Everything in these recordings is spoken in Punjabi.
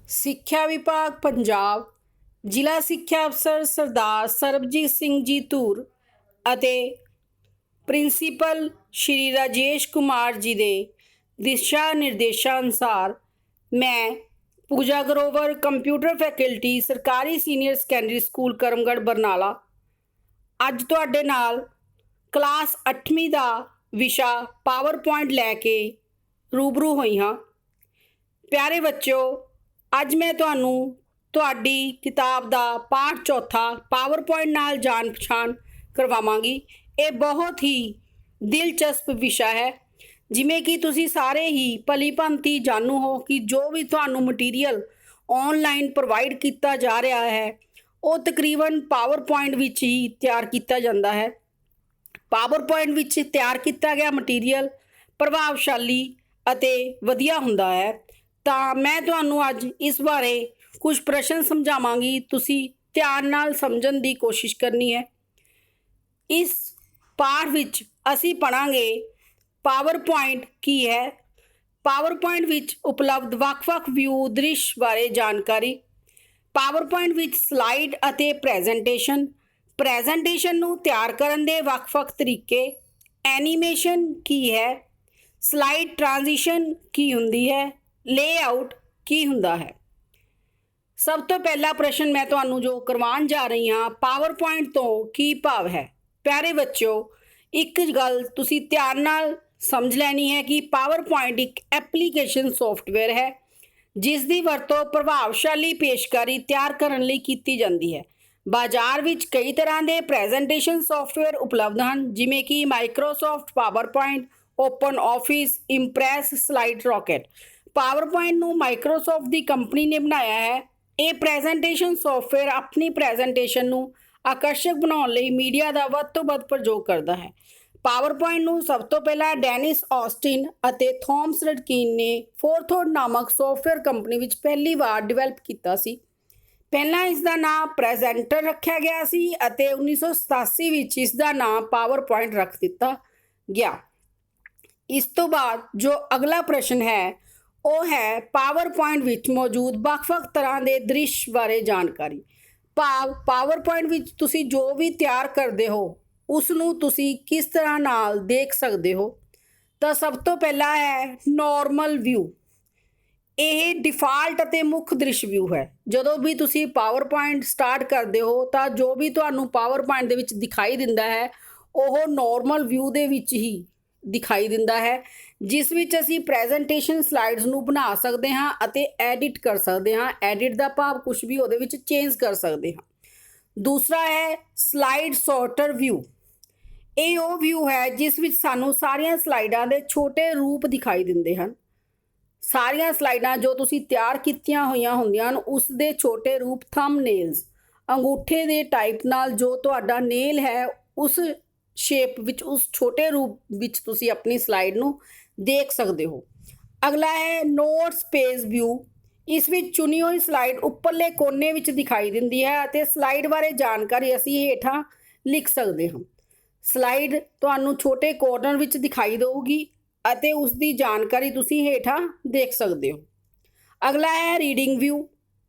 ਸਿੱਖਿਆ ਵਿਭਾਗ ਪੰਜਾਬ, ਜ਼ਿਲ੍ਹਾ ਸਿੱਖਿਆ ਅਫਸਰ ਸਰਦਾਰ ਸਰਬਜੀਤ ਸਿੰਘ ਜੀ ਧੂਰ ਅਤੇ ਪ੍ਰਿੰਸੀਪਲ ਸ਼੍ਰੀ ਰਾਜੇਸ਼ ਕੁਮਾਰ ਜੀ ਦੇ ਦਿਸ਼ਾ ਨਿਰਦੇਸ਼ਾਂ ਅਨੁਸਾਰ ਮੈਂ ਪੂਜਾ ਗਰੋਵਰ ਕੰਪਿਊਟਰ ਫੈਕਲਟੀ ਸਰਕਾਰੀ senior secondary school Karamgarh Barnala ਅੱਜ ਤੁਹਾਡੇ ਨਾਲ ਕਲਾਸ 8ਵੀਂ ਦਾ ਵਿਸ਼ਾ ਪਾਵਰ ਪੁਆਇੰਟ ਲੈ ਕੇ ਰੂਬਰੂ ਹੋਈ ਹਾਂ। ਪਿਆਰੇ ਬੱਚਿਓ, ਅੱਜ ਮੈਂ ਤੁਹਾਨੂੰ ਤੁਹਾਡੀ ਕਿਤਾਬ ਦਾ ਪਾਠ ਚੌਥਾ ਪਾਵਰ ਪੁਆਇੰਟ ਨਾਲ ਜਾਣ ਪਛਾਣ ਕਰਵਾਵਾਂਗੀ। ਇਹ ਬਹੁਤ ਹੀ ਦਿਲਚਸਪ ਵਿਸ਼ਾ ਹੈ। ਜਿਵੇਂ ਕਿ ਤੁਸੀਂ ਸਾਰੇ ਹੀ ਭਲੀ ਭਾਂਤੀ ਜਾਣੂ ਹੋ ਕਿ ਜੋ ਵੀ ਤੁਹਾਨੂੰ ਮਟੀਰੀਅਲ ਆਨਲਾਈਨ ਪ੍ਰੋਵਾਈਡ ਕੀਤਾ ਜਾ ਰਿਹਾ ਹੈ ਉਹ ਤਕਰੀਬਨ ਪਾਵਰ ਪੁਆਇੰਟ ਵਿੱਚ ਹੀ ਤਿਆਰ ਕੀਤਾ ਜਾਂਦਾ ਹੈ। ਪਾਵਰ ਪੁਆਇੰਟ ਵਿੱਚ ਤਿਆਰ ਕੀਤਾ ਗਿਆ ਮਟੀਰੀਅਲ ਪ੍ਰਭਾਵਸ਼ਾਲੀ ਅਤੇ ਵਧੀਆ ਹੁੰਦਾ ਹੈ। ਤਾਂ ਮੈਂ ਤੁਹਾਨੂੰ ਅੱਜ ਇਸ ਬਾਰੇ ਕੁਝ ਪ੍ਰਸ਼ਨ ਸਮਝਾਵਾਂਗੀ, ਤੁਸੀਂ ਧਿਆਨ ਨਾਲ ਸਮਝਣ ਦੀ ਕੋਸ਼ਿਸ਼ ਕਰਨੀ ਹੈ। ਇਸ ਪਾਠ ਵਿੱਚ ਅਸੀਂ ਪੜ੍ਹਾਂਗੇ ਪਾਵਰ ਪੁਆਇੰਟ ਕੀ ਹੈ, ਪਾਵਰ ਪੁਆਇੰਟ ਵਿੱਚ ਉਪਲਬਧ ਵੱਖ-ਵੱਖ ਵਿਊ ਦ੍ਰਿਸ਼ ਬਾਰੇ ਜਾਣਕਾਰੀ, ਪਾਵਰ ਪੁਆਇੰਟ ਵਿੱਚ ਸਲਾਈਡ ਅਤੇ ਪ੍ਰੈਜੈਂਟੇਸ਼ਨ ਨੂੰ ਤਿਆਰ ਕਰਨ ਦੇ ਵੱਖ-ਵੱਖ ਤਰੀਕੇ, ਐਨੀਮੇਸ਼ਨ ਕੀ ਹੈ, ਸਲਾਈਡ ਟ੍ਰਾਂਜੀਸ਼ਨ ਕੀ ਹੁੰਦੀ ਹੈ, ਲੇਆਊਟ ਕੀ ਹੁੰਦਾ ਹੈ। ਸਭ ਤੋਂ ਪਹਿਲਾ ਪ੍ਰਸ਼ਨ ਮੈਂ ਤੁਹਾਨੂੰ ਜੋ ਕਰਵਾਉਣ ਜਾ ਰਹੀ ਹਾਂ, ਪਾਵਰ ਪੁਆਇੰਟ ਤੋਂ ਕੀ ਭਾਵ ਹੈ। ਪਿਆਰੇ ਬੱਚਿਓ, ਇੱਕ ਗੱਲ ਤੁਸੀਂ ਧਿਆਨ ਨਾਲ ਸਮਝ ਲੈਣੀ ਹੈ ਕਿ ਪਾਵਰ ਪੁਆਇੰਟ ਇੱਕ ਐਪਲੀਕੇਸ਼ਨ ਸੌਫਟਵੇਅਰ ਹੈ ਜਿਸ ਦੀ ਵਰਤੋਂ ਪ੍ਰਭਾਵਸ਼ਾਲੀ ਪੇਸ਼ਕਾਰੀ ਤਿਆਰ ਕਰਨ ਲਈ ਕੀਤੀ ਜਾਂਦੀ ਹੈ। ਬਾਜ਼ਾਰ ਵਿੱਚ ਕਈ ਤਰ੍ਹਾਂ ਦੇ ਪ੍ਰੈਜੈਂਟੇਸ਼ਨ ਸੌਫਟਵੇਅਰ ਉਪਲਬਧ ਹਨ, ਜਿਵੇਂ ਕਿ Microsoft power point, open office, Impress, slide rocket. Power point ਨੂੰ ਮਾਈਕਰੋਸਾਫਟ ਦੀ ਕੰਪਨੀ ਨੇ ਬਣਾਇਆ ਹੈ। ਇਹ ਪ੍ਰੈਜੈਂਟੇਸ਼ਨ ਸੌਫਟਵੇਅਰ ਆਪਣੀ ਪ੍ਰੈਜੈਂਟੇਸ਼ਨ ਨੂੰ ਆਕਰਸ਼ਕ ਬਣਾਉਣ ਲਈ ਮੀਡੀਆ ਦਾ ਵੱਧ ਤੋਂ ਵੱਧ ਪ੍ਰਯੋਗ ਕਰਦਾ ਹੈ। ਪਾਵਰ ਪੁਆਇੰਟ ਨੂੰ ਸਭ ਤੋਂ ਪਹਿਲਾਂ ਡੈਨਿਸ ਆਸਟਿਨ ਅਤੇ ਥਾਮਸ ਰਡਕਿਨ ਨੇ ਫੋਰਥੋਡ ਨਾਮਕ ਸੌਫਟਵੇਅਰ ਕੰਪਨੀ ਵਿੱਚ ਪਹਿਲੀ ਵਾਰ ਡਿਵੈਲਪ ਕੀਤਾ ਸੀ। ਪਹਿਲਾਂ ਇਸ ਦਾ ਨਾਮ ਪ੍ਰੈਜ਼ੈਂਟਰ ਰੱਖਿਆ ਗਿਆ ਸੀ ਅਤੇ 1987 ਵਿੱਚ ਇਸ ਦਾ ਨਾਮ ਪਾਵਰ ਪੁਆਇੰਟ ਰੱਖ ਦਿੱਤਾ ਗਿਆ। ਇਸ ਤੋਂ ਬਾਅਦ ਜੋ ਅਗਲਾ ਪ੍ਰਸ਼ਨ ਹੈ ਉਹ ਹੈ ਪਾਵਰ ਪੁਆਇੰਟ ਵਿੱਚ ਮੌਜੂਦ ਵੱਖ-ਵੱਖ ਤਰ੍ਹਾਂ ਦੇ ਦ੍ਰਿਸ਼ ਬਾਰੇ ਜਾਣਕਾਰੀ। ਪਾਵਰ ਪੁਆਇੰਟ ਵਿੱਚ ਤੁਸੀਂ ਜੋ ਵੀ ਤਿਆਰ ਕਰਦੇ ਹੋ ਉਸ ਨੂੰ ਤੁਸੀਂ ਕਿਸ ਤਰ੍ਹਾਂ ਨਾਲ ਦੇਖ ਸਕਦੇ ਹੋ। ਤਾਂ ਸਭ ਤੋਂ ਪਹਿਲਾ ਹੈ ਨਾਰਮਲ ਵਿਊ। ਇਹ ਡਿਫਾਲਟ ਅਤੇ ਮੁੱਖ ਦ੍ਰਿਸ਼ ਵਿਊ ਹੈ। ਜਦੋਂ ਵੀ ਤੁਸੀਂ ਪਾਵਰ ਪੁਆਇੰਟ ਸਟਾਰਟ ਕਰਦੇ ਹੋ ਤਾਂ ਜੋ ਵੀ ਤੁਹਾਨੂੰ ਪਾਵਰ ਪੁਆਇੰਟ ਦੇ ਵਿੱਚ ਦਿਖਾਈ ਦਿੰਦਾ ਹੈ ਉਹ ਨਾਰਮਲ ਵਿਊ ਦੇ ਵਿੱਚ ਹੀ ਦਿਖਾਈ ਦਿੰਦਾ ਹੈ, ਜਿਸ ਵਿੱਚ ਅਸੀਂ ਪ੍ਰੈਜੈਂਟੇਸ਼ਨ ਸਲਾਈਡਸ ਨੂੰ ਬਣਾ ਸਕਦੇ ਹਾਂ ਅਤੇ ਐਡਿਟ ਕਰ ਸਕਦੇ ਹਾਂ। ਐਡਿਟ ਦਾ ਭਾਵ ਕੁਝ ਵੀ ਉਹਦੇ ਵਿੱਚ ਚੇਂਜ ਕਰ ਸਕਦੇ ਹਾਂ। ਦੂਸਰਾ ਹੈ ਸਲਾਈਡ ਸੌਰਟਰ ਵਿਊ। ਇਹ ਉਹ ਵਿਊ ਹੈ ਜਿਸ ਵਿੱਚ ਸਾਨੂੰ ਸਾਰੀਆਂ ਸਲਾਈਡਾਂ ਦੇ ਛੋਟੇ ਰੂਪ ਦਿਖਾਈ ਦਿੰਦੇ ਹਨ। ਸਾਰੀਆਂ ਸਲਾਈਡਾਂ ਜੋ ਤੁਸੀਂ ਤਿਆਰ ਕੀਤੀਆਂ ਹੋਈਆਂ ਹੁੰਦੀਆਂ ਹਨ ਉਸ ਦੇ ਛੋਟੇ ਰੂਪ ਥੰਬਨੇਲਸ, ਅੰਗੂਠੇ ਦੇ ਟਾਈਪ ਨਾਲ ਜੋ ਤੁਹਾਡਾ ਨੇਲ ਹੈ ਉਸ ਸ਼ੇਪ ਵਿੱਚ, ਉਸ ਛੋਟੇ ਰੂਪ ਵਿੱਚ ਤੁਸੀਂ ਆਪਣੀ ਸਲਾਈਡ ਨੂੰ ਦੇਖ ਸਕਦੇ ਹੋ। ਅਗਲਾ ਹੈ ਨੋਟਸ ਪੇਜ ਵਿਊ। ਇਸ ਵਿੱਚ ਚੁਣੀ ਹੋਈ ਸਲਾਈਡ ਉੱਪਰਲੇ ਕੋਨੇ ਵਿੱਚ ਦਿਖਾਈ ਦਿੰਦੀ ਹੈ ਅਤੇ ਸਲਾਈਡ ਬਾਰੇ ਜਾਣਕਾਰੀ ਅਸੀਂ ਹੇਠਾਂ ਲਿਖ ਸਕਦੇ ਹਾਂ। ਸਲਾਈਡ ਤੁਹਾਨੂੰ ਛੋਟੇ ਕੋਰਨਰ ਵਿੱਚ ਦਿਖਾਈ ਦੇਊਗੀ ਅਤੇ ਉਸ ਦੀ ਜਾਣਕਾਰੀ ਤੁਸੀਂ ਹੇਠਾਂ ਦੇਖ ਸਕਦੇ ਹੋ। ਅਗਲਾ ਹੈ ਰੀਡਿੰਗ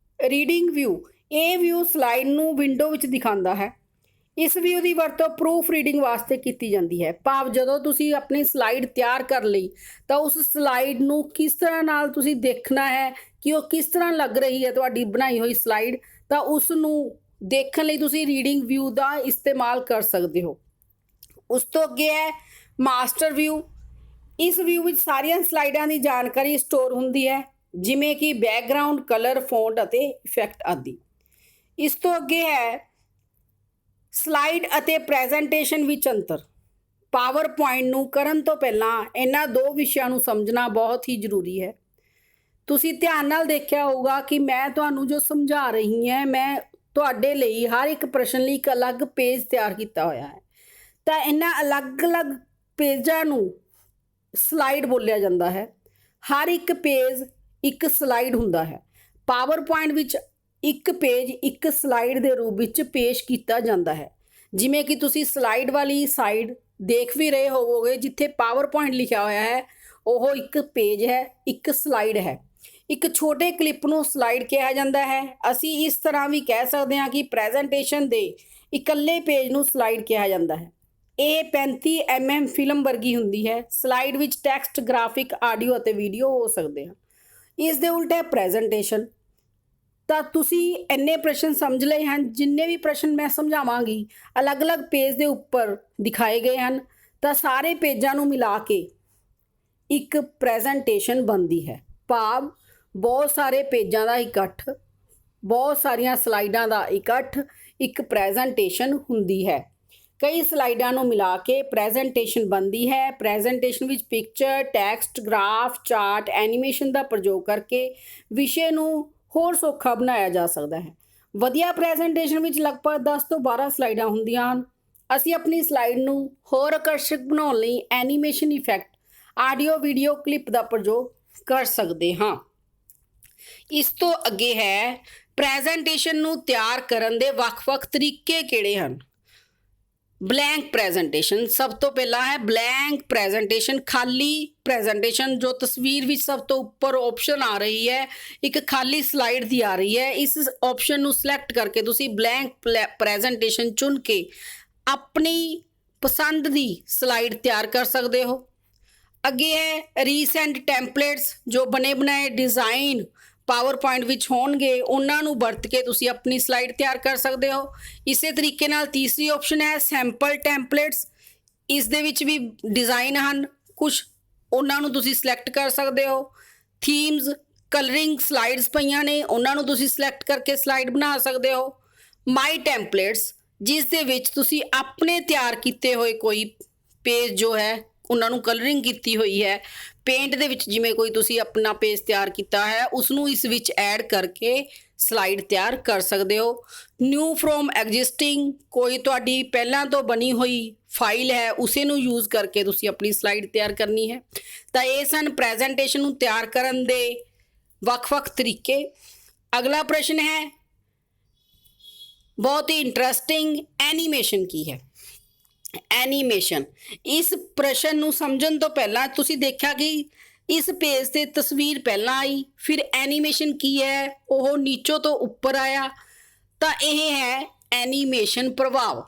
ਵਿਊ। ਇਹ ਵਿਊ ਸਲਾਈਡ ਨੂੰ ਵਿੰਡੋ ਵਿੱਚ ਦਿਖਾਉਂਦਾ ਹੈ। ਇਸ ਵਿਊ ਦੀ ਵਰਤੋਂ ਪ੍ਰੂਫ ਰੀਡਿੰਗ ਵਾਸਤੇ ਕੀਤੀ ਜਾਂਦੀ ਹੈ, ਭਾਵ ਜਦੋਂ ਤੁਸੀਂ ਆਪਣੀ ਸਲਾਈਡ ਤਿਆਰ ਕਰ ਲਈ ਤਾਂ ਉਸ ਸਲਾਈਡ ਨੂੰ ਕਿਸ ਤਰ੍ਹਾਂ ਨਾਲ ਤੁਸੀਂ ਦੇਖਣਾ ਹੈ ਕਿ ਉਹ ਕਿਸ ਤਰ੍ਹਾਂ ਲੱਗ ਰਹੀ ਹੈ ਤੁਹਾਡੀ ਬਣਾਈ ਹੋਈ ਸਲਾਈਡ, ਤਾਂ ਉਸ ਨੂੰ ਦੇਖਣ ਲਈ ਤੁਸੀਂ ਰੀਡਿੰਗ ਵਿਊ ਦਾ ਇਸਤੇਮਾਲ ਕਰ ਸਕਦੇ ਹੋ। ਉਸ ਤੋਂ ਅੱਗੇ ਹੈ ਮਾਸਟਰ ਵਿਊ। ਇਸ ਵਿਊ ਵਿੱਚ ਸਾਰੀਆਂ ਸਲਾਈਡਾਂ ਦੀ ਜਾਣਕਾਰੀ ਸਟੋਰ ਹੁੰਦੀ ਹੈ, ਜਿਵੇਂ ਕਿ ਬੈਕਗਰਾਊਂਡ, ਕਲਰ, ਫੌਂਟ ਅਤੇ ਇਫੈਕਟ ਆਦਿ। ਇਸ ਤੋਂ ਅੱਗੇ ਹੈ ਸਲਾਈਡ ਅਤੇ ਪ੍ਰੈਜੈਂਟੇਸ਼ਨ ਵਿੱਚ ਅੰਤਰ। ਪਾਵਰ ਪੁਆਇੰਟ ਨੂੰ ਕਰਨ ਤੋਂ ਪਹਿਲਾਂ ਇਹਨਾਂ ਦੋ ਵਿਸ਼ਿਆਂ ਨੂੰ ਸਮਝਣਾ ਬਹੁਤ ਹੀ ਜ਼ਰੂਰੀ ਹੈ। ਤੁਸੀਂ ਧਿਆਨ ਨਾਲ ਦੇਖਿਆ ਹੋਊਗਾ ਕਿ ਮੈਂ ਤੁਹਾਨੂੰ ਜੋ ਸਮਝਾ ਰਹੀ ਹਾਂ, ਮੈਂ ਤੁਹਾਡੇ ਲਈ ਹਰ ਇੱਕ ਪ੍ਰਸ਼ਨ ਲਈ ਇੱਕ ਅਲੱਗ ਪੇਜ ਤਿਆਰ ਕੀਤਾ ਹੋਇਆ ਹੈ। ਤਾਂ ਇਹਨਾਂ ਅਲੱਗ-ਅਲੱਗ ਪੇਜਾਂ ਨੂੰ ਸਲਾਈਡ ਬੋਲਿਆ ਜਾਂਦਾ ਹੈ। ਹਰ ਇੱਕ ਪੇਜ ਇੱਕ ਸਲਾਈਡ ਹੁੰਦਾ ਹੈ। ਪਾਵਰ ਪੁਆਇੰਟ ਵਿੱਚ ਇੱਕ ਪੇਜ ਇੱਕ ਸਲਾਈਡ ਦੇ ਰੂਪ ਵਿੱਚ ਪੇਸ਼ ਕੀਤਾ ਜਾਂਦਾ ਹੈ। ਜਿਵੇਂ ਕਿ ਤੁਸੀਂ ਸਲਾਈਡ ਵਾਲੀ ਸਾਈਡ ਦੇਖ ਵੀ ਰਹੇ ਹੋਵੋਗੇ, ਜਿੱਥੇ ਪਾਵਰ ਪੁਆਇੰਟ ਲਿਖਿਆ ਹੋਇਆ ਹੈ ਉਹ ਇੱਕ ਪੇਜ ਹੈ, ਇੱਕ ਸਲਾਈਡ ਹੈ। ਇੱਕ ਛੋਟੇ ਕਲਿੱਪ ਨੂੰ ਸਲਾਈਡ ਕਿਹਾ ਜਾਂਦਾ ਹੈ। ਅਸੀਂ ਇਸ ਤਰ੍ਹਾਂ ਵੀ ਕਹਿ ਸਕਦੇ ਹਾਂ ਕਿ ਪ੍ਰੈਜੈਂਟੇਸ਼ਨ ਦੇ ਇਕੱਲੇ ਪੇਜ ਨੂੰ ਸਲਾਈਡ ਕਿਹਾ ਜਾਂਦਾ ਹੈ। ਇਹ 35 mm ਫਿਲਮ ਵਰਗੀ ਹੁੰਦੀ ਹੈ। ਸਲਾਈਡ ਵਿੱਚ ਟੈਕਸਟ, ਗ੍ਰਾਫਿਕ, ਆਡੀਓ ਅਤੇ ਵੀਡੀਓ ਹੋ ਸਕਦੇ ਹਨ। ਇਸ ਦੇ ਉਲਟ ਹੈ ਪ੍ਰੈਜੈਂਟੇਸ਼ਨ। ਤਾਂ ਤੁਸੀਂ ਇੰਨੇ ਪ੍ਰਸ਼ਨ ਸਮਝ ਲਏ ਹਨ। ਜਿੰਨੇ ਵੀ ਪ੍ਰਸ਼ਨ ਮੈਂ ਸਮਝਾਵਾਂਗੀ ਅਲੱਗ-ਅਲੱਗ ਪੇਜ ਦੇ ਉੱਪਰ ਦਿਖਾਏ ਗਏ ਹਨ। ਤਾਂ ਸਾਰੇ ਪੇਜਾਂ ਨੂੰ ਮਿਲਾ ਕੇ ਇੱਕ ਪ੍ਰੈਜੈਂਟੇਸ਼ਨ ਬਣਦੀ ਹੈ। ਭਾਵ ਬਹੁਤ ਸਾਰੇ ਪੇਜਾਂ ਦਾ ਇਕੱਠ, ਬਹੁਤ ਸਾਰੀਆਂ ਸਲਾਈਡਾਂ ਦਾ ਇਕੱਠ ਇੱਕ ਪ੍ਰੈਜੈਂਟੇਸ਼ਨ ਹੁੰਦੀ ਹੈ। ਕਈ ਸਲਾਈਡਾਂ ਨੂੰ ਮਿਲਾ ਕੇ ਪ੍ਰੈਜੈਂਟੇਸ਼ਨ ਬਣਦੀ ਹੈ। ਪ੍ਰੈਜੈਂਟੇਸ਼ਨ ਵਿੱਚ picture, text, graph, chart, animation ਦਾ ਪ੍ਰਯੋਗ ਕਰਕੇ ਵਿਸ਼ੇ ਨੂੰ ਹੋਰ ਸੌਖਾ ਬਣਾਇਆ ਜਾ ਸਕਦਾ ਹੈ। ਵਧੀਆ ਪ੍ਰੈਜੈਂਟੇਸ਼ਨ ਵਿੱਚ ਲਗਭਗ 10 ਤੋਂ 12 ਸਲਾਈਡਾਂ ਹੁੰਦੀਆਂ ਹਨ। ਅਸੀਂ ਆਪਣੀ ਸਲਾਈਡ ਨੂੰ ਹੋਰ ਆਕਰਸ਼ਕ ਬਣਾਉਣ ਲਈ animation effect, audio video clip ਦਾ ਪ੍ਰਯੋਗ ਕਰ ਸਕਦੇ ਹਾਂ। ਇਸ ਤੋਂ ਅੱਗੇ ਹੈ ਪ੍ਰੈਜੈਂਟੇਸ਼ਨ ਨੂੰ ਤਿਆਰ ਕਰਨ ਦੇ ਵੱਖ-ਵੱਖ ਤਰੀਕੇ ਕਿਹੜੇ ਹਨ। ਬਲੈਂਕ ਪ੍ਰੈਜੈਂਟੇਸ਼ਨ, ਸਭ ਤੋਂ ਪਹਿਲਾਂ ਹੈ ਬਲੈਂਕ ਪ੍ਰੈਜੈਂਟੇਸ਼ਨ, ਖਾਲੀ ਪ੍ਰੈਜੈਂਟੇਸ਼ਨ। ਜੋ ਤਸਵੀਰ ਵਿੱਚ ਸਭ ਤੋਂ ਉੱਪਰ ਆਪਸ਼ਨ ਆ ਰਹੀ ਹੈ, ਇੱਕ ਖਾਲੀ ਸਲਾਈਡ ਦੀ ਆ ਰਹੀ ਹੈ। ਇਸ ਆਪਸ਼ਨ ਨੂੰ ਸਿਲੈਕਟ ਕਰਕੇ ਤੁਸੀਂ ਬਲੈਂਕ ਪ੍ਰੈਜੈਂਟੇਸ਼ਨ ਚੁਣ ਕੇ ਆਪਣੀ ਪਸੰਦ ਦੀ ਸਲਾਈਡ ਤਿਆਰ ਕਰ ਸਕਦੇ ਹੋ। ਅੱਗੇ ਹੈ ਰੀਸੈਂਟ ਟੈਂਪਲੇਟਸ, ਜੋ ਬਣੇ ਬਣਾਏ ਡਿਜ਼ਾਈਨ ਪਾਵਰ ਪੁਆਇੰਟ ਵਿੱਚ ਹੋਣਗੇ ਉਹਨਾਂ ਨੂੰ ਵਰਤ ਕੇ ਤੁਸੀਂ ਆਪਣੀ ਸਲਾਈਡ ਤਿਆਰ ਕਰ ਸਕਦੇ ਹੋ। ਇਸੇ ਤਰੀਕੇ ਨਾਲ ਤੀਸਰੀ ਆਪਸ਼ਨ ਹੈ ਸੈਂਪਲ ਟੈਂਪਲੇਟਸ। ਇਸ ਦੇ ਵਿੱਚ ਵੀ ਡਿਜ਼ਾਈਨ ਹਨ ਕੁਝ, ਉਹਨਾਂ ਨੂੰ ਤੁਸੀਂ ਸਿਲੈਕਟ ਕਰ ਸਕਦੇ ਹੋ। ਥੀਮਸ, ਕਲਰਿੰਗ ਸਲਾਈਡਸ ਪਈਆਂ ਨੇ, ਉਹਨਾਂ ਨੂੰ ਤੁਸੀਂ ਸਿਲੈਕਟ ਕਰਕੇ ਸਲਾਈਡ ਬਣਾ ਸਕਦੇ ਹੋ। ਮਾਈ ਟੈਂਪਲੇਟਸ, ਜਿਸ ਦੇ ਵਿੱਚ ਤੁਸੀਂ ਆਪਣੇ ਤਿਆਰ ਕੀਤੇ ਹੋਏ ਕੋਈ ਪੇਜ ਜੋ ਹੈ ਉਹਨਾਂ ਨੂੰ ਕਲਰਿੰਗ ਕੀਤੀ ਹੋਈ ਹੈ। ਪੇਂਟ ਦੇ ਵਿੱਚ ਜਿਵੇਂ ਕੋਈ ਤੁਸੀਂ ਆਪਣਾ ਪੇਜ ਤਿਆਰ ਕੀਤਾ ਹੈ ਉਸ ਨੂੰ ਇਸ ਵਿੱਚ ਐਡ ਕਰਕੇ ਸਲਾਈਡ ਤਿਆਰ ਕਰ ਸਕਦੇ ਹੋ। ਨਿਊ ਫਰੋਮ ਐਗਜ਼ਿਸਟਿੰਗ, ਕੋਈ ਤੁਹਾਡੀ ਪਹਿਲਾਂ ਤੋਂ ਬਣੀ ਹੋਈ ਫਾਈਲ ਹੈ ਉਸੇ ਨੂੰ ਯੂਜ਼ ਕਰਕੇ ਤੁਸੀਂ ਆਪਣੀ ਸਲਾਈਡ ਤਿਆਰ ਕਰਨੀ ਹੈ। ਤਾਂ ਇਹ ਸਨ ਪ੍ਰੈਜੈਂਟੇਸ਼ਨ ਨੂੰ ਤਿਆਰ ਕਰਨ ਦੇ ਵੱਖ-ਵੱਖ ਤਰੀਕੇ। ਅਗਲਾ ਪ੍ਰਸ਼ਨ ਹੈ ਬਹੁਤ ਹੀ ਇੰਟਰਸਟਿੰਗ, ਐਨੀਮੇਸ਼ਨ ਕੀ ਹੈ। ਐਨੀਮੇਸ਼ਨ, ਇਸ ਪ੍ਰਸ਼ਨ ਨੂੰ ਸਮਝਣ ਤੋਂ ਪਹਿਲਾਂ ਤੁਸੀਂ ਦੇਖਿਆ ਕਿ ਇਸ ਪੇਜ ਤੇ ਤਸਵੀਰ ਪਹਿਲਾਂ ਆਈ, ਫਿਰ ਐਨੀਮੇਸ਼ਨ ਕੀ ਹੈ ਉਹ ਨੀਚੋਂ ਤੋਂ ਉੱਪਰ ਆਇਆ। ਤਾਂ ਇਹ ਹੈ ਐਨੀਮੇਸ਼ਨ ਪ੍ਰਭਾਵ।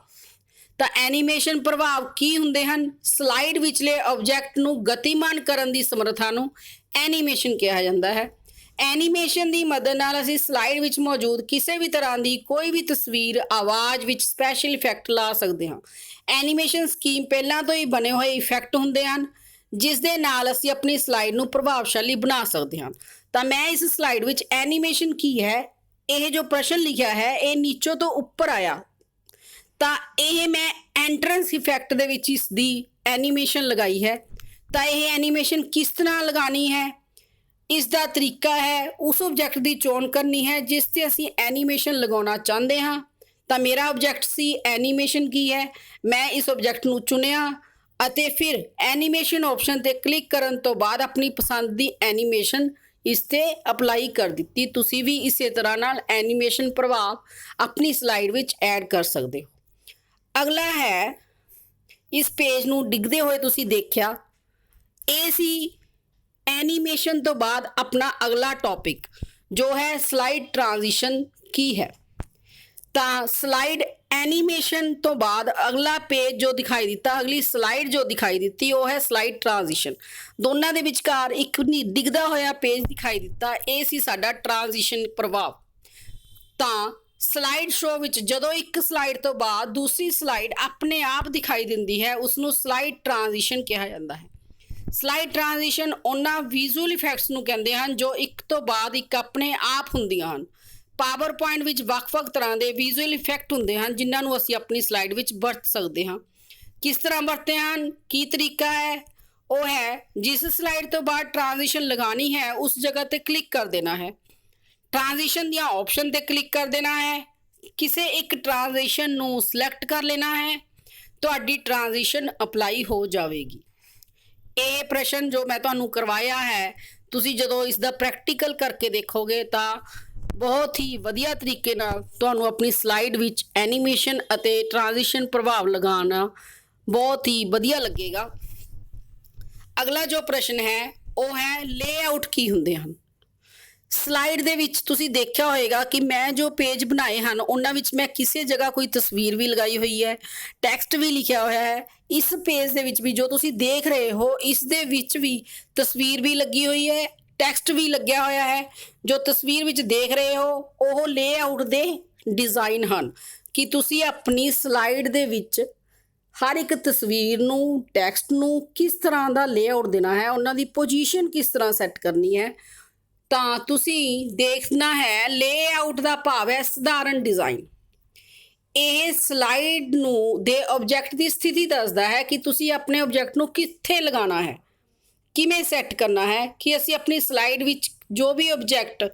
ਤਾਂ ਐਨੀਮੇਸ਼ਨ ਪ੍ਰਭਾਵ ਕੀ ਹੁੰਦੇ ਹਨ। ਸਲਾਈਡ ਵਿਚਲੇ ਆਬਜੈਕਟ ਨੂੰ ਗਤੀਮਾਨ ਕਰਨ ਦੀ ਸਮਰੱਥਾ ਨੂੰ ਐਨੀਮੇਸ਼ਨ ਕਿਹਾ ਜਾਂਦਾ ਹੈ। ਐਨੀਮੇਸ਼ਨ ਦੀ ਮਦਦ ਨਾਲ ਅਸੀਂ ਸਲਾਈਡ ਵਿੱਚ ਮੌਜੂਦ ਕਿਸੇ ਵੀ ਤਰ੍ਹਾਂ ਦੀ ਕੋਈ ਵੀ ਤਸਵੀਰ, ਆਵਾਜ਼ ਵਿੱਚ ਸਪੈਸ਼ਲ ਇਫੈਕਟ ਲਾ ਸਕਦੇ ਹਾਂ। ਐਨੀਮੇਸ਼ਨ ਸਕੀਮ ਪਹਿਲਾਂ ਤੋਂ ਹੀ ਬਣੇ ਹੋਏ ਇਫੈਕਟ ਹੁੰਦੇ ਹਨ ਜਿਸ ਦੇ ਨਾਲ ਅਸੀਂ ਆਪਣੀ ਸਲਾਈਡ ਨੂੰ ਪ੍ਰਭਾਵਸ਼ਾਲੀ ਬਣਾ ਸਕਦੇ ਹਾਂ। ਤਾਂ ਮੈਂ ਇਸ ਸਲਾਈਡ ਵਿੱਚ ਐਨੀਮੇਸ਼ਨ ਕੀ ਹੈ, ਇਹ ਜੋ ਪ੍ਰਸ਼ਨ ਲਿਖਿਆ ਹੈ ਇਹ ਨੀਚੋਂ ਤੋਂ ਉੱਪਰ ਆਇਆ। ਤਾਂ ਇਹ ਮੈਂ ਐਂਟਰੈਂਸ ਇਫੈਕਟ ਦੇ ਵਿੱਚ ਇਸ ਦੀ ਐਨੀਮੇਸ਼ਨ ਲਗਾਈ ਹੈ। ਤਾਂ ਇਹ ਐਨੀਮੇਸ਼ਨ ਕਿਸ ਤਰ੍ਹਾਂ ਲਗਾਉਣੀ ਹੈ, ਇਸ ਦਾ ਤਰੀਕਾ ਹੈ ਉਸ ਆਬਜੈਕਟ ਦੀ ਚੋਣ ਕਰਨੀ ਹੈ ਜਿਸ ਤੇ ਅਸੀਂ ਐਨੀਮੇਸ਼ਨ ਲਗਾਉਣਾ ਚਾਹੁੰਦੇ ਹਾਂ। ਤਾਂ ਮੇਰਾ ਆਬਜੈਕਟ ਸੀ ਐਨੀਮੇਸ਼ਨ ਕੀ ਹੈ। ਮੈਂ ਇਸ ਆਬਜੈਕਟ ਨੂੰ ਚੁਣਿਆ ਅਤੇ ਫਿਰ ਐਨੀਮੇਸ਼ਨ ਆਪਸ਼ਨ ਤੇ ਕਲਿੱਕ ਕਰਨ ਤੋਂ ਬਾਅਦ ਆਪਣੀ ਪਸੰਦ ਦੀ ਐਨੀਮੇਸ਼ਨ ਇਸ ਤੇ ਅਪਲਾਈ ਕਰ ਦਿੱਤੀ। ਤੁਸੀਂ ਵੀ ਇਸੇ ਤਰ੍ਹਾਂ ਨਾਲ ਐਨੀਮੇਸ਼ਨ ਪ੍ਰਭਾਵ ਆਪਣੀ ਸਲਾਈਡ ਵਿੱਚ ਐਡ ਕਰ ਸਕਦੇ ਹੋ। ਅਗਲਾ ਹੈ ਇਸ ਪੇਜ ਨੂੰ ਡਿੱਗਦੇ ਹੋਏ ਤੁਸੀਂ ਦੇਖਿਆ, ਇਹ ਸੀ ਐਨੀਮੇਸ਼ਨ ਤੋਂ ਬਾਅਦ ਆਪਣਾ ਅਗਲਾ ਟੌਪਿਕ ਜੋ ਹੈ ਸਲਾਈਡ ਟ੍ਰਾਂਜੀਸ਼ਨ ਕੀ ਹੈ। ਤਾਂ ਸਲਾਈਡ ਐਨੀਮੇਸ਼ਨ ਤੋਂ ਬਾਅਦ ਅਗਲਾ ਪੇਜ ਜੋ ਦਿਖਾਈ ਦਿੱਤਾ, ਅਗਲੀ ਸਲਾਈਡ ਜੋ ਦਿਖਾਈ ਦਿੱਤੀ ਉਹ ਹੈ ਸਲਾਈਡ ਟ੍ਰਾਂਜੀਸ਼ਨ। ਦੋਨਾਂ ਦੇ ਵਿਚਕਾਰ ਇੱਕ ਡਿੱਗਦਾ ਹੋਇਆ ਪੇਜ ਦਿਖਾਈ ਦਿੱਤਾ, ਇਹ ਸੀ ਸਾਡਾ ਟ੍ਰਾਂਜੀਸ਼ਨ ਪ੍ਰਭਾਵ। ਤਾਂ ਸਲਾਈਡ ਸ਼ੋਅ ਵਿੱਚ ਜਦੋਂ ਇੱਕ ਸਲਾਈਡ ਤੋਂ ਬਾਅਦ ਦੂਸਰੀ ਸਲਾਈਡ ਆਪਣੇ ਆਪ ਦਿਖਾਈ ਦਿੰਦੀ ਹੈ ਉਸ ਨੂੰ ਸਲਾਈਡ ਟ੍ਰਾਂਜੀਸ਼ਨ ਕਿਹਾ ਜਾਂਦਾ ਹੈ। ਸਲਾਈਡ ਟ੍ਰਾਂਜੀਸ਼ਨ ਉਹਨਾਂ ਵਿਜ਼ੂਅਲ ਇਫੈਕਟਸ ਨੂੰ ਕਹਿੰਦੇ ਹਨ ਜੋ ਇੱਕ ਤੋਂ ਬਾਅਦ ਇੱਕ ਆਪਣੇ ਆਪ ਹੁੰਦੀਆਂ ਹਨ। ਪਾਵਰ ਪੁਆਇੰਟ ਵਿੱਚ ਵੱਖ-ਵੱਖ ਤਰ੍ਹਾਂ ਦੇ ਵਿਜ਼ੂਅਲ ਇਫੈਕਟ ਹੁੰਦੇ ਹਨ ਜਿਨ੍ਹਾਂ ਨੂੰ ਅਸੀਂ ਆਪਣੀ ਸਲਾਈਡ ਵਿੱਚ ਵਰਤ ਸਕਦੇ ਹਾਂ। ਕਿਸ ਤਰ੍ਹਾਂ ਵਰਤੇ ਹਨ, ਕੀ ਤਰੀਕਾ ਹੈ, ਉਹ ਹੈ ਜਿਸ ਸਲਾਈਡ ਤੋਂ ਬਾਅਦ ਟ੍ਰਾਂਜੀਸ਼ਨ ਲਗਾਉਣੀ ਹੈ ਉਸ ਜਗ੍ਹਾ ਤੇ ਕਲਿੱਕ ਕਰ ਦੇਣਾ ਹੈ। ਟ੍ਰਾਂਜੀਸ਼ਨ ਦੀਆਂ ਆਪਸ਼ਨ ਤੇ ਕਲਿੱਕ ਕਰ ਦੇਣਾ ਹੈ। ਕਿਸੇ ਇੱਕ ਟ੍ਰਾਂਜੀਸ਼ਨ ਨੂੰ ਸਿਲੈਕਟ ਕਰ ਲੈਣਾ ਹੈ, ਤੁਹਾਡੀ ਟ੍ਰਾਂਜੀਸ਼ਨ ਅਪਲਾਈ ਹੋ ਜਾਵੇਗੀ। ਇਹ ਪ੍ਰਸ਼ਨ ਜੋ ਮੈਂ ਤੁਹਾਨੂੰ ਕਰਵਾਇਆ ਹੈ ਤੁਸੀਂ ਜਦੋਂ ਇਸ ਦਾ ਪ੍ਰੈਕਟੀਕਲ ਕਰਕੇ ਦੇਖੋਗੇ ਤਾਂ ਬਹੁਤ ਹੀ ਵਧੀਆ ਤਰੀਕੇ ਨਾਲ ਤੁਹਾਨੂੰ ਆਪਣੀ ਸਲਾਈਡ ਵਿੱਚ ਐਨੀਮੇਸ਼ਨ ਅਤੇ ਟ੍ਰਾਂਜੀਸ਼ਨ ਪ੍ਰਭਾਵ ਲਗਾਉਣਾ ਬਹੁਤ ਹੀ ਵਧੀਆ ਲੱਗੇਗਾ। ਅਗਲਾ ਜੋ ਪ੍ਰਸ਼ਨ ਹੈ ਉਹ ਹੈ ਲੇਆਊਟ ਕੀ ਹੁੰਦੇ ਹਨ। ਸਲਾਈਡ ਦੇ ਵਿੱਚ ਤੁਸੀਂ ਦੇਖਿਆ ਹੋਵੇਗਾ ਕਿ ਮੈਂ ਜੋ ਪੇਜ ਬਣਾਏ ਹਨ ਉਹਨਾਂ ਵਿੱਚ ਮੈਂ ਕਿਸੇ ਜਗ੍ਹਾ ਕੋਈ ਤਸਵੀਰ ਵੀ ਲਗਾਈ ਹੋਈ ਹੈ, ਟੈਕਸਟ ਵੀ ਲਿਖਿਆ ਹੋਇਆ ਹੈ। ਇਸ ਪੇਜ ਦੇ ਵਿੱਚ ਵੀ ਜੋ ਤੁਸੀਂ ਦੇਖ ਰਹੇ ਹੋ ਇਸ ਦੇ ਵਿੱਚ ਵੀ ਤਸਵੀਰ ਵੀ ਲੱਗੀ ਹੋਈ ਹੈ, ਟੈਕਸਟ ਵੀ ਲੱਗਿਆ ਹੋਇਆ ਹੈ। ਜੋ ਤਸਵੀਰ ਵਿੱਚ ਦੇਖ ਰਹੇ ਹੋ ਉਹ ਲੇਆਊਟ ਦੇ ਡਿਜ਼ਾਈਨ ਹਨ ਕਿ ਤੁਸੀਂ ਆਪਣੀ ਸਲਾਈਡ ਦੇ ਵਿੱਚ ਹਰ ਇੱਕ ਤਸਵੀਰ ਨੂੰ, ਟੈਕਸਟ ਨੂੰ ਕਿਸ ਤਰ੍ਹਾਂ ਦਾ ਲੇਆਊਟ ਦੇਣਾ ਹੈ, ਉਹਨਾਂ ਦੀ ਪੋਜੀਸ਼ਨ ਕਿਸ ਤਰ੍ਹਾਂ ਸੈੱਟ ਕਰਨੀ ਹੈ। ਤਾਂ ਤੁਸੀਂ ਦੇਖਣਾ ਹੈ ਲੇਆਊਟ ਦਾ ਭਾਵ ਹੈ ਸਧਾਰਨ ਡਿਜ਼ਾਈਨ। ਇਹ ਸਲਾਈਡ ਨੂੰ ਦੇ ਆਬਜੈਕਟ ਦੀ ਸਥਿਤੀ ਦੱਸਦਾ ਹੈ ਕਿ ਤੁਸੀਂ ਆਪਣੇ ਆਬਜੈਕਟ ਨੂੰ ਕਿੱਥੇ ਲਗਾਉਣਾ ਹੈ, ਕਿਵੇਂ ਸੈੱਟ ਕਰਨਾ ਹੈ ਕਿ ਅਸੀਂ ਆਪਣੀ ਸਲਾਈਡ ਵਿੱਚ ਜੋ ਵੀ ਆਬਜੈਕਟ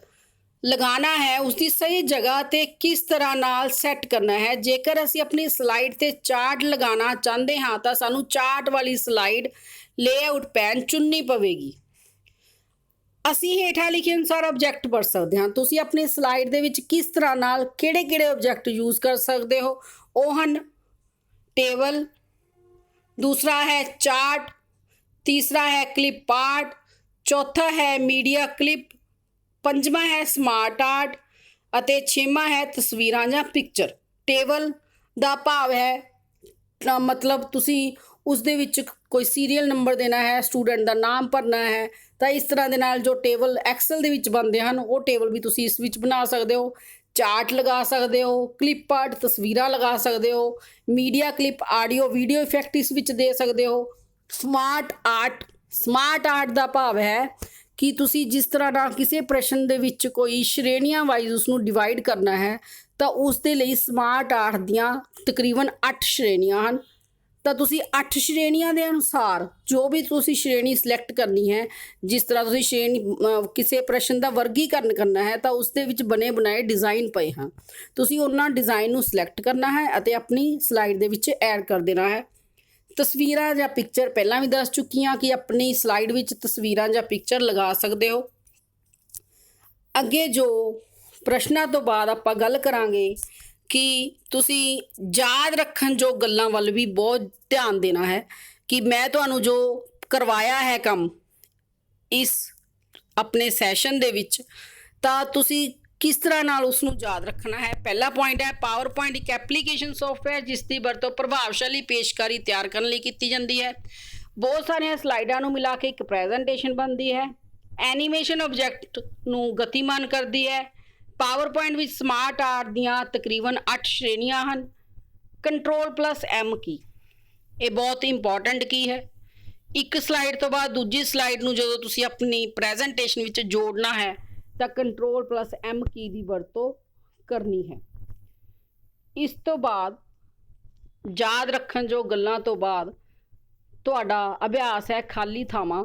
ਲਗਾਉਣਾ ਹੈ ਉਸ ਦੀ ਸਹੀ ਜਗ੍ਹਾ ਤੇ ਕਿਸ ਤਰ੍ਹਾਂ ਨਾਲ ਸੈੱਟ ਕਰਨਾ ਹੈ। ਜੇਕਰ ਅਸੀਂ ਆਪਣੀ ਸਲਾਈਡ ਤੇ ਚਾਰਟ ਲਗਾਉਣਾ ਚਾਹੁੰਦੇ ਹਾਂ ਤਾਂ ਸਾਨੂੰ ਚਾਰਟ ਵਾਲੀ ਸਲਾਈਡ ਲੇਆਊਟ ਪੈਨ ਚੁਣਨੀ ਪਵੇਗੀ। ਅਸੀਂ ਹੇਠਾਂ ਲਿਖੇ ਅਨੁਸਾਰ ਆਬਜੈਕਟ ਵਰਤ ਸਕਦੇ ਹਾਂ। ਤੁਸੀਂ ਆਪਣੀ ਸਲਾਈਡ ਦੇ ਵਿੱਚ ਕਿਸ ਤਰ੍ਹਾਂ ਨਾਲ ਕਿਹੜੇ ਆਬਜੈਕਟ ਯੂਜ਼ ਕਰ ਸਕਦੇ ਹੋ। ਉਹ ਹਨ ਟੇਬਲ, ਦੂਸਰਾ ਹੈ ਚਾਰਟ, ਤੀਸਰਾ ਹੈ ਕਲਿੱਪ ਆਰਟ, ਚੌਥਾ ਹੈ ਮੀਡੀਆ ਕਲਿੱਪ, ਪੰਜਵਾਂ ਹੈ ਸਮਾਰਟ ਆਰਟ ਅਤੇ ਛੇਵਾਂ ਹੈ ਤਸਵੀਰਾਂ ਜਾਂ ਪਿਕਚਰ। ਟੇਬਲ ਦਾ ਭਾਵ ਹੈ ਮਤਲਬ ਤੁਸੀਂ ਉਸ ਦੇ ਵਿੱਚ ਕੋਈ ਸੀਰੀਅਲ ਨੰਬਰ ਦੇਣਾ ਹੈ, ਸਟੂਡੈਂਟ ਦਾ ਨਾਮ ਭਰਨਾ ਹੈ, ਤਾਂ ਇਸ ਤਰ੍ਹਾਂ ਦੇ ਨਾਲ ਜੋ ਟੇਬਲ ਐਕਸਲ ਦੇ ਵਿੱਚ ਬਣਦੇ ਹਨ ਉਹ ਟੇਬਲ ਵੀ ਤੁਸੀਂ ਇਸ ਵਿੱਚ ਬਣਾ ਸਕਦੇ ਹੋ। ਚਾਰਟ ਲਗਾ ਸਕਦੇ ਹੋ, ਕਲਿੱਪ ਆਰਟ ਤਸਵੀਰਾਂ ਲਗਾ ਸਕਦੇ ਹੋ, media clip audio video effect ਇਸ ਵਿੱਚ ਦੇ ਸਕਦੇ ਹੋ। ਸਮਾਰਟ ਆਰਟ ਦਾ ਭਾਵ ਹੈ ਕਿ ਤੁਸੀਂ ਜਿਸ ਤਰ੍ਹਾਂ ਨਾਲ ਕਿਸੇ ਪ੍ਰਸ਼ਨ ਦੇ ਵਿੱਚ ਕੋਈ ਸ਼੍ਰੇਣੀਆਂ ਵਾਈਜ਼ ਉਸ ਨੂੰ ਡਿਵਾਈਡ ਕਰਨਾ ਹੈ ਤਾਂ ਉਸ ਦੇ ਲਈ ਸਮਾਰਟ ਆਰਟ ਦੀਆਂ ਤਕਰੀਬਨ 8 ਸ਼੍ਰੇਣੀਆਂ ਹਨ। ਤਾਂ ਤੁਸੀਂ 8 ਸ਼੍ਰੇਣੀਆਂ ਦੇ ਅਨੁਸਾਰ ਜੋ ਵੀ ਤੁਸੀਂ ਸ਼੍ਰੇਣੀ ਸਿਲੈਕਟ ਕਰਨੀ ਹੈ, ਜਿਸ ਤਰ੍ਹਾਂ ਤੁਸੀਂ ਕਿਸੇ ਪ੍ਰਸ਼ਨ ਦਾ ਵਰਗੀਕਰਨ ਕਰਨਾ ਹੈ ਤਾਂ ਉਸ ਦੇ ਵਿੱਚ ਬਣੇ ਬਣਾਏ ਡਿਜ਼ਾਈਨ ਪਏ ਹਨ। ਤੁਸੀਂ ਉਹਨਾਂ ਡਿਜ਼ਾਈਨ ਨੂੰ ਸਿਲੈਕਟ ਕਰਨਾ ਹੈ ਅਤੇ ਆਪਣੀ ਸਲਾਈਡ ਦੇ ਵਿੱਚ ਐਡ ਕਰ ਦੇਣਾ ਹੈ। ਤਸਵੀਰਾਂ ਜਾਂ ਪਿਕਚਰ ਪਹਿਲਾਂ ਵੀ ਦੱਸ ਚੁੱਕੀ ਹਾਂ ਕਿ ਆਪਣੀ ਸਲਾਈਡ ਵਿੱਚ ਤਸਵੀਰਾਂ ਜਾਂ ਪਿਕਚਰ ਲਗਾ ਸਕਦੇ ਹੋ। ਅੱਗੇ ਜੋ ਪ੍ਰਸ਼ਨਾਂ ਤੋਂ ਬਾਅਦ ਆਪਾਂ ਗੱਲ ਕਰਾਂਗੇ ਕਿ ਤੁਸੀਂ ਯਾਦ ਰੱਖਣ ਜੋ ਗੱਲਾਂ ਵੱਲ ਵੀ ਬਹੁਤ ਧਿਆਨ ਦੇਣਾ ਹੈ ਕਿ ਮੈਂ ਤੁਹਾਨੂੰ ਜੋ ਕਰਵਾਇਆ ਹੈ ਕੰਮ ਇਸ ਆਪਣੇ ਸੈਸ਼ਨ ਦੇ ਵਿੱਚ ਤਾਂ ਤੁਸੀਂ ਕਿਸ ਤਰ੍ਹਾਂ ਨਾਲ ਉਸ ਨੂੰ ਯਾਦ ਰੱਖਣਾ ਹੈ। ਪਹਿਲਾ ਪੁਆਇੰਟ ਹੈ ਪਾਵਰ ਪੁਆਇੰਟ ਇੱਕ ਐਪਲੀਕੇਸ਼ਨ ਸੌਫਟਵੇਅਰ ਜਿਸ ਦੀ ਵਰਤੋਂ ਪ੍ਰਭਾਵਸ਼ਾਲੀ ਪੇਸ਼ਕਾਰੀ ਤਿਆਰ ਕਰਨ ਲਈ ਕੀਤੀ ਜਾਂਦੀ ਹੈ। ਬਹੁਤ ਸਾਰੀਆਂ ਸਲਾਈਡਾਂ ਨੂੰ ਮਿਲਾ ਕੇ ਇੱਕ ਪ੍ਰੈਜੈਂਟੇਸ਼ਨ ਬਣਦੀ ਹੈ। ਐਨੀਮੇਸ਼ਨ ਆਬਜੈਕਟ ਨੂੰ ਗਤੀਮਾਨ ਕਰਦੀ ਹੈ। ਪਾਵਰ ਪੁਆਇੰਟ ਵਿੱਚ ਸਮਾਰਟ ਆਰਟ ਦੀਆਂ ਤਕਰੀਬਨ 8 ਸ਼੍ਰੇਣੀਆਂ ਹਨ। Ctrl+M ਕੀ ਇਹ ਬਹੁਤ ਇੰਪੋਰਟੈਂਟ ਕੀ ਹੈ। ਇੱਕ ਸਲਾਈਡ ਤੋਂ ਬਾਅਦ ਦੂਜੀ ਸਲਾਈਡ ਨੂੰ ਜਦੋਂ ਤੁਸੀਂ ਆਪਣੀ ਪ੍ਰੈਜੈਂਟੇਸ਼ਨ ਵਿੱਚ ਜੋੜਨਾ ਹੈ ਤਾਂ Ctrl+M ਕੀ ਦੀ ਵਰਤੋਂ ਕਰਨੀ ਹੈ। ਇਸ ਤੋਂ ਬਾਅਦ ਯਾਦ ਰੱਖਣ ਜੋ ਗੱਲਾਂ ਤੋਂ ਬਾਅਦ ਤੁਹਾਡਾ ਅਭਿਆਸ ਹੈ ਖਾਲੀ ਥਾਵਾਂ।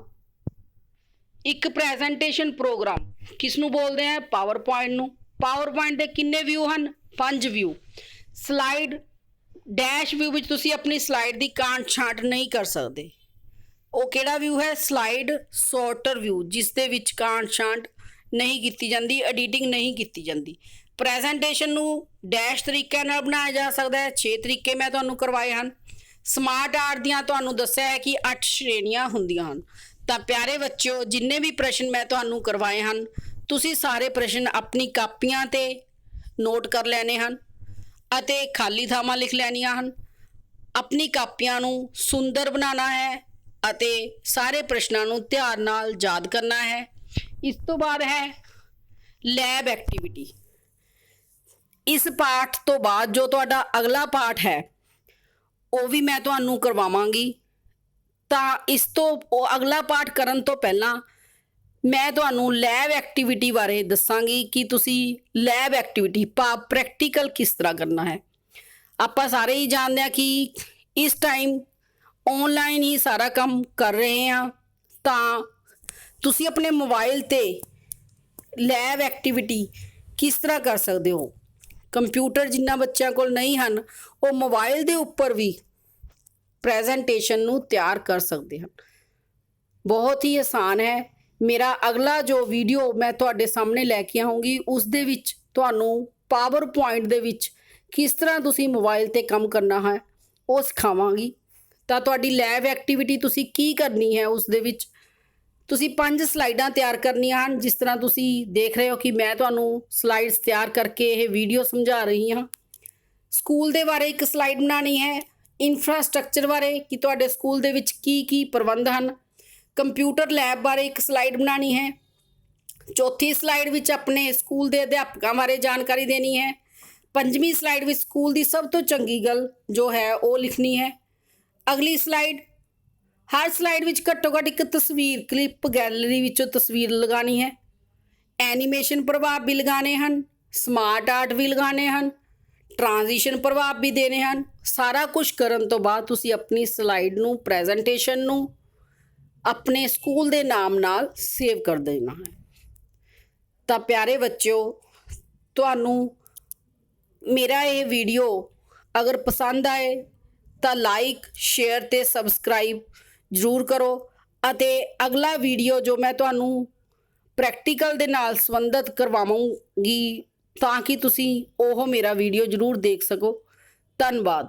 ਇੱਕ ਪ੍ਰੈਜੈਂਟੇਸ਼ਨ ਪ੍ਰੋਗਰਾਮ ਕਿਸ ਨੂੰ ਬੋਲਦੇ ਆ? ਪਾਵਰ ਪੁਆਇੰਟ ਨੂੰ। ਪਾਵਰ ਪੁਆਇੰਟ ਦੇ ਕਿੰਨੇ ਵਿਊ ਹਨ? 5 ਵਿਊ। ਸਲਾਈਡ ਡੈਸ਼ ਵਿਊ ਵਿੱਚ ਤੁਸੀਂ ਆਪਣੀ ਸਲਾਈਡ ਦੀ ਕਾਂਟ ਛਾਂਟ ਨਹੀਂ ਕਰ ਸਕਦੇ। ਉਹ ਕਿਹੜਾ ਵਿਊ ਹੈ? ਸਲਾਈਡ ਸੌਰਟਰ ਵਿਊ, ਜਿਸ ਦੇ ਵਿੱਚ ਕਾਂਟ ਛਾਂਟ ਨਹੀਂ ਕੀਤੀ ਜਾਂਦੀ, ਐਡੀਟਿੰਗ ਨਹੀਂ ਕੀਤੀ ਜਾਂਦੀ। ਪ੍ਰੈਜੈਂਟੇਸ਼ਨ ਨੂੰ ਡੈਸ਼ ਤਰੀਕੇ ਨਾਲ ਬਣਾਇਆ ਜਾ ਸਕਦਾ ਹੈ। 6 ਤਰੀਕੇ ਮੈਂ ਤੁਹਾਨੂੰ ਕਰਵਾਏ ਹਨ। ਸਮਾਰਟ ਆਰਟ ਦੀਆਂ ਤੁਹਾਨੂੰ ਦੱਸਿਆ ਹੈ ਕਿ 8 ਸ਼੍ਰੇਣੀਆਂ ਹੁੰਦੀਆਂ ਹਨ। ਤਾਂ ਪਿਆਰੇ ਬੱਚਿਓ, ਜਿੰਨੇ ਵੀ ਪ੍ਰਸ਼ਨ ਮੈਂ ਤੁਹਾਨੂੰ ਕਰਵਾਏ ਹਨ ਤੁਸੀਂ ਸਾਰੇ ਪ੍ਰਸ਼ਨ ਆਪਣੀ ਕਾਪੀਆਂ 'ਤੇ ਨੋਟ ਕਰ ਲੈਣੇ ਹਨ ਅਤੇ ਖਾਲੀ ਥਾਵਾਂ ਲਿਖ ਲੈਣੀਆਂ ਹਨ। ਆਪਣੀ ਕਾਪੀਆਂ ਨੂੰ ਸੁੰਦਰ ਬਣਾਉਣਾ ਹੈ ਅਤੇ ਸਾਰੇ ਪ੍ਰਸ਼ਨਾਂ ਨੂੰ ਧਿਆਨ ਨਾਲ ਯਾਦ ਕਰਨਾ ਹੈ। ਇਸ ਤੋਂ ਬਾਅਦ ਹੈ ਲੈਬ ਐਕਟੀਵਿਟੀ। ਇਸ ਪਾਠ ਤੋਂ ਬਾਅਦ ਜੋ ਤੁਹਾਡਾ ਅਗਲਾ ਪਾਠ ਹੈ ਉਹ ਵੀ ਮੈਂ ਤੁਹਾਨੂੰ ਕਰਵਾਵਾਂਗੀ। ਤਾਂ ਇਸ ਤੋਂ ਅਗਲਾ ਪਾਠ ਕਰਨ ਤੋਂ ਪਹਿਲਾਂ ਮੈਂ ਤੁਹਾਨੂੰ ਲੈਬ ਐਕਟੀਵਿਟੀ ਬਾਰੇ ਦੱਸਾਂਗੀ ਕਿ ਤੁਸੀਂ ਲੈਬ ਐਕਟੀਵਿਟੀ ਪ੍ਰੈਕਟੀਕਲ ਕਿਸ ਤਰ੍ਹਾਂ ਕਰਨਾ ਹੈ। ਆਪਾਂ ਸਾਰੇ ਹੀ ਜਾਣਦੇ ਹਾਂ ਕਿ ਇਸ ਟਾਈਮ ਆਨਲਾਈਨ ਹੀ ਸਾਰਾ ਕੰਮ ਕਰ ਰਹੇ ਹਾਂ। ਤਾਂ ਤੁਸੀਂ ਆਪਣੇ ਮੋਬਾਈਲ 'ਤੇ ਲੈਬ ਐਕਟੀਵਿਟੀ ਕਿਸ ਤਰ੍ਹਾਂ ਕਰ ਸਕਦੇ ਹੋ। ਕੰਪਿਊਟਰ ਜਿੰਨਾ ਬੱਚਿਆਂ ਕੋਲ ਨਹੀਂ ਹਨ ਉਹ ਮੋਬਾਈਲ ਦੇ ਉੱਪਰ ਵੀ ਪ੍ਰੈਜੈਂਟੇਸ਼ਨ ਨੂੰ ਤਿਆਰ ਕਰ ਸਕਦੇ ਹਨ। ਬਹੁਤ ਹੀ ਆਸਾਨ ਹੈ। ਮੇਰਾ ਅਗਲਾ ਜੋ ਵੀਡੀਓ ਮੈਂ ਤੁਹਾਡੇ ਸਾਹਮਣੇ ਲੈ ਕੇ ਆਉਂਗੀ ਉਸ ਦੇ ਵਿੱਚ ਤੁਹਾਨੂੰ ਪਾਵਰ ਪੁਆਇੰਟ ਦੇ ਵਿੱਚ ਕਿਸ ਤਰ੍ਹਾਂ ਤੁਸੀਂ ਮੋਬਾਈਲ 'ਤੇ ਕੰਮ ਕਰਨਾ ਹੈ ਉਹ ਸਿਖਾਵਾਂਗੀ। ਤਾਂ ਤੁਹਾਡੀ ਲੈਬ ਐਕਟੀਵਿਟੀ ਤੁਸੀਂ ਕੀ ਕਰਨੀ ਹੈ ਉਸ ਦੇ ਵਿੱਚ ਤੁਸੀਂ 5 ਸਲਾਈਡਾਂ ਤਿਆਰ ਕਰਨੀਆਂ ਹਨ। ਜਿਸ ਤਰ੍ਹਾਂ ਤੁਸੀਂ ਦੇਖ ਰਹੇ ਹੋ ਕਿ ਮੈਂ ਤੁਹਾਨੂੰ ਸਲਾਈਡਸ ਤਿਆਰ ਕਰਕੇ ਇਹ ਵੀਡੀਓ ਸਮਝਾ ਰਹੀ ਹਾਂ। ਸਕੂਲ ਦੇ ਬਾਰੇ ਇੱਕ ਸਲਾਈਡ ਬਣਾਉਣੀ ਹੈ, ਇਨਫਰਾਸਟ੍ਰਕਚਰ ਬਾਰੇ ਕਿ ਤੁਹਾਡੇ ਸਕੂਲ ਦੇ ਵਿੱਚ ਕੀ ਪ੍ਰਬੰਧ ਹਨ, ਕੰਪਿਊਟਰ ਲੈਬ ਬਾਰੇ ਇੱਕ ਸਲਾਈਡ ਬਣਾਉਣੀ ਹੈ, ਚੌਥੀ ਸਲਾਈਡ ਵਿੱਚ ਆਪਣੇ ਸਕੂਲ ਦੇ ਅਧਿਆਪਕਾਂ ਬਾਰੇ ਜਾਣਕਾਰੀ ਦੇਣੀ ਹੈ, ਪੰਜਵੀਂ ਸਲਾਈਡ ਵਿੱਚ ਸਕੂਲ ਦੀ ਸਭ ਤੋਂ ਚੰਗੀ ਗੱਲ ਜੋ ਹੈ ਉਹ ਲਿਖਣੀ ਹੈ। ਅਗਲੀ ਸਲਾਈਡ, ਹਰ ਸਲਾਈਡ ਵਿੱਚ ਘੱਟੋ ਘੱਟ ਇੱਕ ਤਸਵੀਰ, ਕਲਿੱਪ ਗੈਲਰੀ ਵਿੱਚੋਂ ਤਸਵੀਰ ਲਗਾਉਣੀ ਹੈ। ਐਨੀਮੇਸ਼ਨ ਪ੍ਰਭਾਵ ਵੀ ਲਗਾਉਣੇ ਹਨ, ਸਮਾਰਟ ਆਰਟ ਵੀ ਲਗਾਉਣੇ ਹਨ, ਟ੍ਰਾਂਜੀਸ਼ਨ ਪ੍ਰਭਾਵ ਵੀ ਦੇਣੇ ਹਨ। ਸਾਰਾ ਕੁਝ ਕਰਨ ਤੋਂ ਬਾਅਦ ਤੁਸੀਂ ਆਪਣੀ ਸਲਾਈਡ ਨੂੰ, ਪ੍ਰੈਜੈਂਟੇਸ਼ਨ ਨੂੰ ਆਪਣੇ ਸਕੂਲ ਦੇ ਨਾਮ ਨਾਲ ਸੇਵ ਕਰ ਦੇਣਾ ਹੈ। ਤਾਂ ਪਿਆਰੇ ਬੱਚਿਓ, ਤੁਹਾਨੂੰ ਮੇਰਾ ਇਹ ਵੀਡੀਓ ਅਗਰ ਪਸੰਦ ਆਏ ਤਾਂ ਲਾਈਕ, ਸ਼ੇਅਰ ਤੇ ਸਬਸਕ੍ਰਾਈਬ ਜ਼ਰੂਰ ਕਰੋ ਅਤੇ ਅਗਲਾ ਵੀਡੀਓ ਜੋ ਮੈਂ ਤੁਹਾਨੂੰ ਪ੍ਰੈਕਟੀਕਲ ਦੇ ਨਾਲ ਸੰਬੰਧਿਤ ਕਰਵਾਵਾਂਗੀ ਤਾਂ ਕਿ ਤੁਸੀਂ ਉਹ ਮੇਰਾ ਵੀਡੀਓ ਜ਼ਰੂਰ ਦੇਖ ਸਕੋ। ਧੰਨਵਾਦ।